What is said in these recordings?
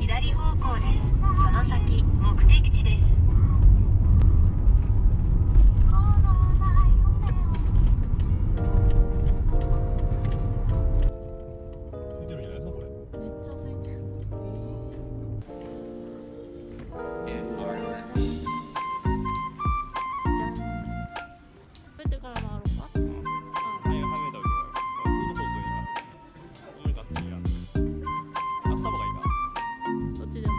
左方向です。その先、目的地です。空いてるんじゃないですかこれ。めっちゃ空いてる。じゃん。食べてから回ろうか。はい、はめた方がいい。フードコートいいから。お前がっつりや。あ、スタバがいいか。どっちでも。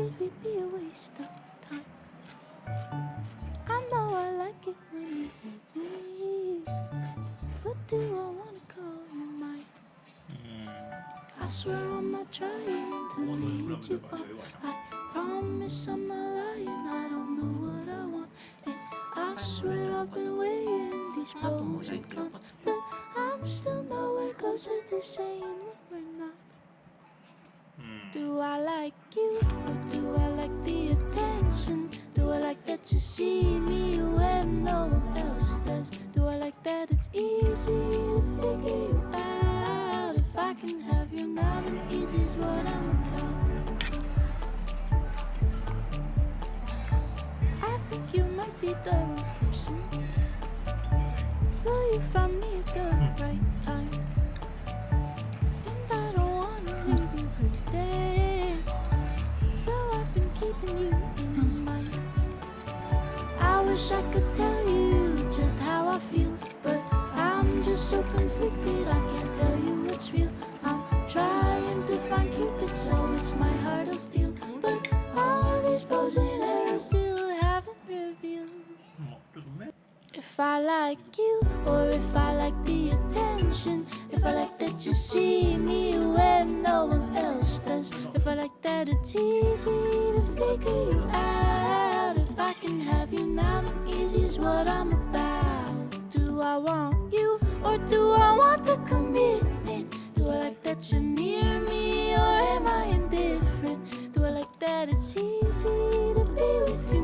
would we be a waste of time? I know I like it when you leave. What do I wanna call you mine? I swear I'm not trying to lead you on. I promise I'm not lying. I don't know what I want. And I swear I've been weighing these pros and cons, but I'm still nowhere closer to saying what we're not. Do I like you or do I like the attention? Do I like that you see me when no one else does? Do I like that it's easy to figure you out? If I can have you now, then easy's what I'm about. I think you might be the wrong person, but you found me at the right time. And I don't wanna leave you hurting, so I've been keeping you in mind. I wish I could tell you just how I feel, but I'm just so conflicted I can't tell you what's real. I'm trying to find Cupid, so it's my heart I'll steal, but all these bows and arrows still haven't revealed if I like you or if I like the attention. If I like that you see me when no one else does. If I like that it's easy to figure you out. If I can have you now, then easy's what I'm about. Do I want you or do I want the commitment? Do I like that you're near me or am I indifferent? Do I like that it's easy to be with you